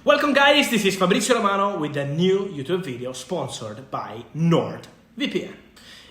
Welcome guys, this is Fabrizio Romano with a new YouTube video sponsored by NordVPN.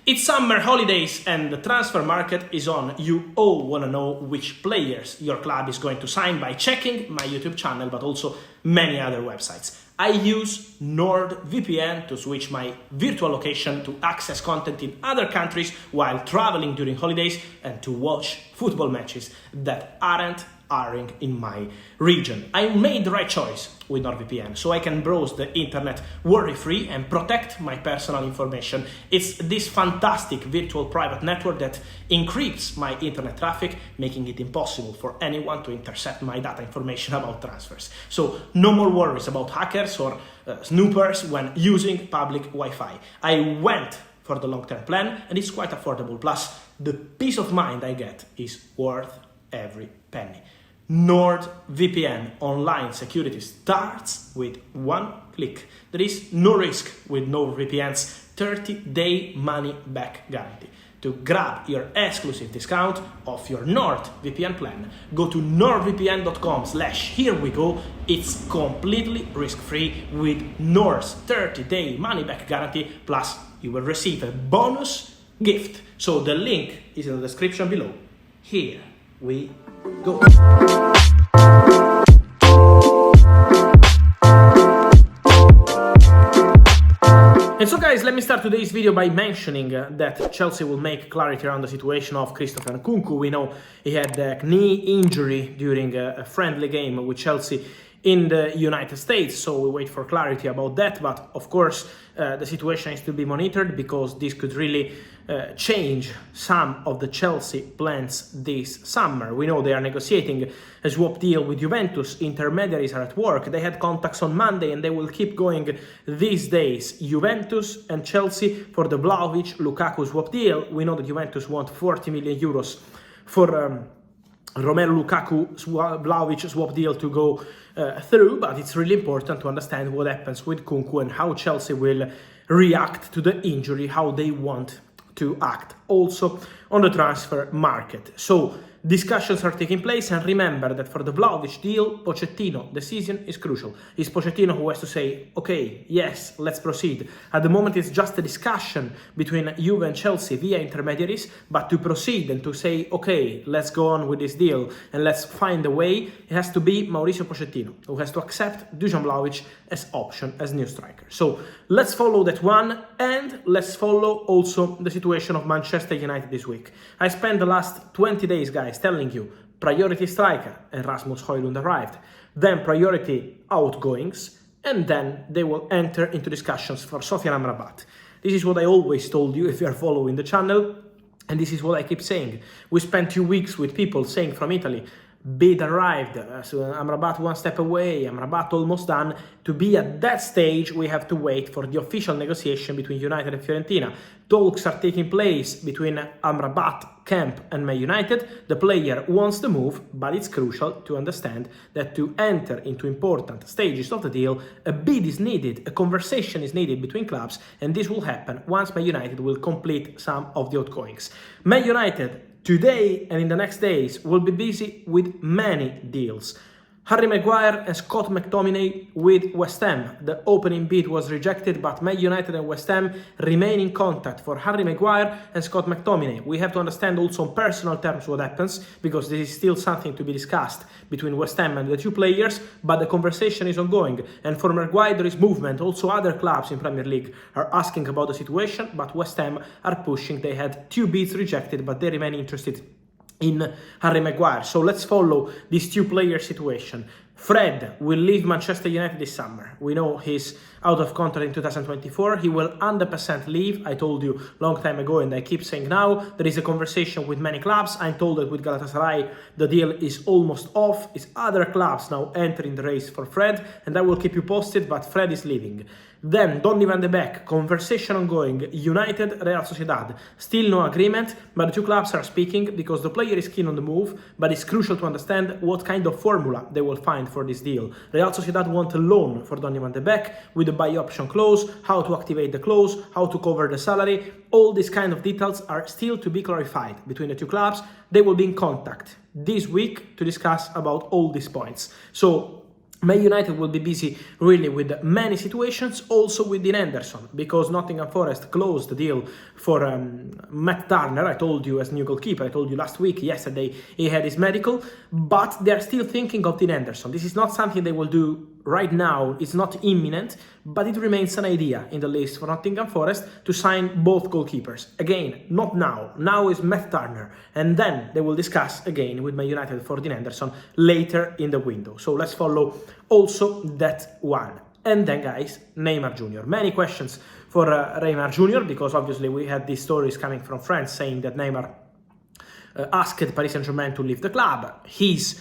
It's summer holidays and the transfer market is on. You all want to know which players your club is going to sign by checking my YouTube channel, but also many other websites. I use NordVPN to switch my virtual location to access content in other countries while traveling during holidays and to watch football matches that aren't airing in my region. I made the right choice with NordVPN, so I can browse the internet worry-free and protect my personal information. It's this fantastic virtual private network that encrypts my internet traffic, making it impossible for anyone to intercept my data information about transfers. So no more worries about hackers or snoopers when using public Wi-Fi. I went for the long-term plan and it's quite affordable. Plus, the peace of mind I get is worth every penny. NordVPN online security starts with one click. There is no risk with NordVPN's 30-day money-back guarantee. To grab your exclusive discount of your NordVPN plan, go to nordvpn.com/herewego. It's completely risk-free with Nord's 30-day money-back guarantee, plus you will receive a bonus gift. So the link is in the description below. Here we go. And so guys, let me start today's video by mentioning that Chelsea will make clarity around the situation of Christopher Nkunku. We know he had a knee injury during a friendly game with Chelsea in the United States, so we wait for clarity about that. But of course, the situation is to be monitored because this could really change some of the Chelsea plans this summer. We know they are negotiating a swap deal with Juventus. Intermediaries are at work. They had contacts on Monday and they will keep going these days. Juventus and Chelsea for the Vlahovic-Lukaku swap deal. We know that Juventus want 40 million euros for Romelu Lukaku Vlahovic swap deal to go through, but it's really important to understand what happens with Nkunku and how Chelsea will react to the injury, how they want to act also on the transfer market. So discussions are taking place, and remember that for the Vlahovic deal, Pochettino decision is crucial. It's Pochettino who has to say, okay, yes, let's proceed. At the moment, it's just a discussion between Juve and Chelsea via intermediaries, but to proceed and to say, okay, let's go on with this deal and let's find a way, it has to be Mauricio Pochettino who has to accept Dusan Vlahovic as option as new striker. So let's follow that one, and let's follow also the situation of Manchester United this week. I spent the last 20 days, guys, telling you priority striker and Rasmus Højlund arrived, then priority outgoings, and then they will enter into discussions for Sofian Amrabat. This is what I always told you if you are following the channel, and this is what I keep saying. We spent 2 weeks with people saying from Italy, bid arrived, so Amrabat one step away, Amrabat almost done. To be at that stage, we have to wait for the official negotiation between United and Fiorentina. Talks are taking place between Amrabat camp and Man United. The player wants the move, but it's crucial to understand that to enter into important stages of the deal, a bid is needed, a conversation is needed between clubs, and this will happen once Man United will complete some of the outgoings. Man United today and in the next days will be busy with many deals. Harry Maguire and Scott McTominay with West Ham. The opening bid was rejected, but Man United and West Ham remain in contact for Harry Maguire and Scott McTominay. We have to understand also on personal terms what happens, because this is still something to be discussed between West Ham and the two players, but the conversation is ongoing. And for Maguire there is movement. Also other clubs in Premier League are asking about the situation, but West Ham are pushing. They had 2 bids rejected, but they remain interested in Harry Maguire. So let's follow this 2-player situation. Fred will leave Manchester United this summer. We know he's out of contract in 2024. He will 100% leave. I told you long time ago, and I keep saying now, there is a conversation with many clubs. I'm told that with Galatasaray, the deal is almost off. It's other clubs now entering the race for Fred, and I will keep you posted, but Fred is leaving. Then Donny van de Beek, conversation ongoing. United, Real Sociedad, still no agreement, but the two clubs are speaking because the player is keen on the move, but it's crucial to understand what kind of formula they will find for this deal. Real Sociedad want a loan for Donny van de Beek with a buy option clause, how to activate the clause, how to cover the salary. All these kind of details are still to be clarified between the two clubs. They will be in contact this week to discuss about all these points. So Man United will be busy really with many situations, also with Dean Henderson, because Nottingham Forest closed the deal for Matt Turner. I told you as new goalkeeper, I told you last week, yesterday he had his medical, but they're still thinking of Dean Henderson. This is not something they will do right now, it's not imminent, but it remains an idea in the list for Nottingham Forest to sign both goalkeepers. Again, not now. Now is Matt Turner, and then they will discuss again with Man United for Dean Henderson later in the window. So let's follow also that one. And then, guys, Neymar Jr. Many questions for Neymar Jr. because obviously we had these stories coming from France saying that Neymar asked Paris Saint-Germain to leave the club. His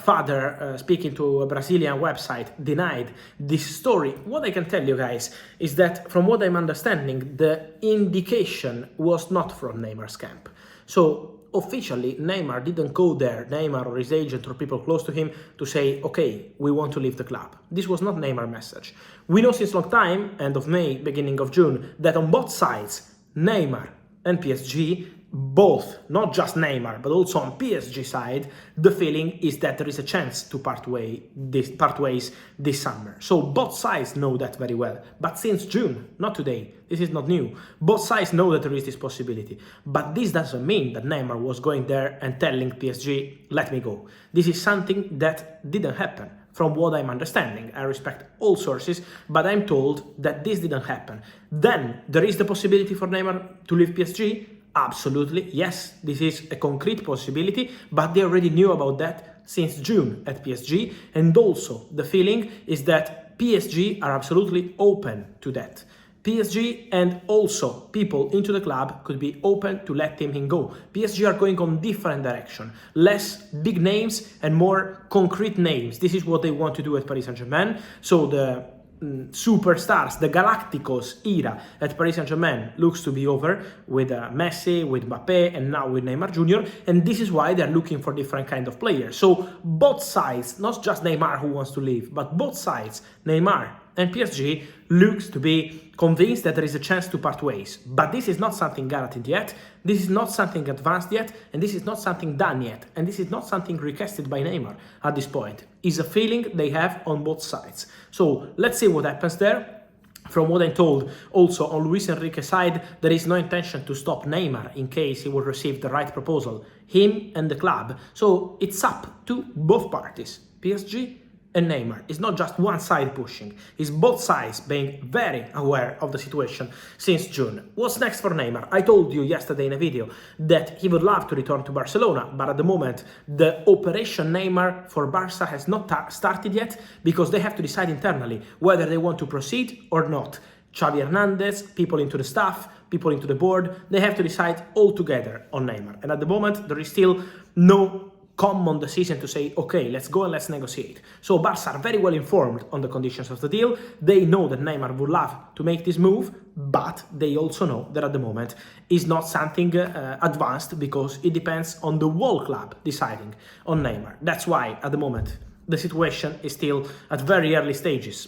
father, speaking to a Brazilian website, denied this story. What I can tell you guys is that from what I'm understanding, the indication was not from Neymar's camp. So officially, Neymar didn't go there, Neymar or his agent or people close to him, to say, okay, we want to leave the club. This was not Neymar's message. We know since long time, end of May, beginning of June, that on both sides, Neymar and PSG, both, not just Neymar, but also on PSG side, the feeling is that there is a chance to part ways this summer. So both sides know that very well. But since June, not today, this is not new. Both sides know that there is this possibility. But this doesn't mean that Neymar was going there and telling PSG, let me go. This is something that didn't happen. From what I'm understanding, I respect all sources, but I'm told that this didn't happen. Then there is the possibility for Neymar to leave PSG? Absolutely, yes, this is a concrete possibility, but they already knew about that since June at PSG, and also the feeling is that PSG are absolutely open to that. PSG and also people into the club could be open to let him go. PSG are going on different direction, less big names and more concrete names. This is what they want to do at Paris Saint-Germain. So the superstars, the Galacticos era at Paris Saint-Germain looks to be over with Messi, with Mbappe, and now with Neymar Jr. And this is why they're looking for different kind of players. So both sides, not just Neymar who wants to leave, but both sides, Neymar and PSG, looks to be convinced that there is a chance to part ways. But this is not something guaranteed yet, this is not something advanced yet, and this is not something done yet, and this is not something requested by Neymar at this point. It's a feeling they have on both sides. So let's see what happens there. From what I'm told, also on Luis Enrique's side, there is no intention to stop Neymar in case he will receive the right proposal, him and the club. So it's up to both parties, PSG and Neymar. It's not just one side pushing, it's both sides being very aware of the situation since June. What's next for Neymar? I told you yesterday in a video that he would love to return to Barcelona, but at the moment the operation Neymar for Barca has not started yet because they have to decide internally whether they want to proceed or not. Xavi Hernandez, people into the staff, people into the board, they have to decide all together on Neymar. And at the moment there is still no common decision to say, okay, let's go and let's negotiate. So Barca are very well informed on the conditions of the deal. They know that Neymar would love to make this move, but they also know that at the moment is not something advanced because it depends on the whole club deciding on Neymar. That's why at the moment the situation is still at very early stages.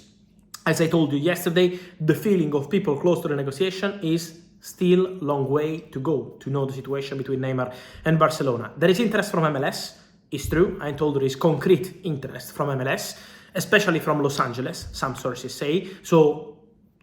As I told you yesterday, the feeling of people close to the negotiation is still long way to go to know the situation between Neymar and Barcelona. There is interest from MLS. It's true, I'm told there is concrete interest from MLS, especially from Los Angeles, some sources say. So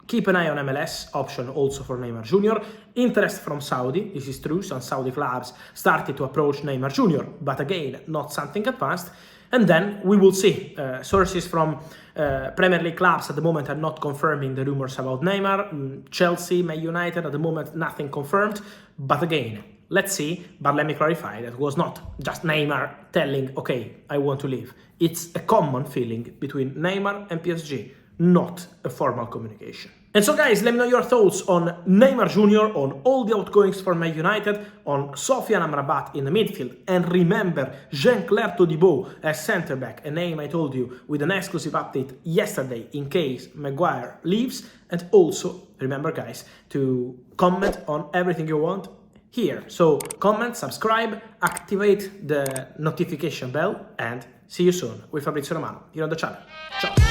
keep an eye on MLS option also for Neymar Jr. Interest from Saudi, this is true, some Saudi clubs started to approach Neymar Jr., but again, not something advanced. And then we will see. Sources from Premier League clubs at the moment are not confirming the rumors about Neymar. Chelsea, Man United, at the moment nothing confirmed. But again, let's see. But let me clarify, that was not just Neymar telling, okay, I want to leave. It's a common feeling between Neymar and PSG, not a formal communication. And so guys, let me know your thoughts on Neymar Jr., on all the outgoings for Man United, on Sofiane Amrabat in the midfield, and remember Jean-Claire Todibo as centre-back, a name I told you with an exclusive update yesterday in case Maguire leaves, and also remember guys to comment on everything you want here. So comment, subscribe, activate the notification bell, and see you soon with Fabrizio Romano here on the channel. Ciao!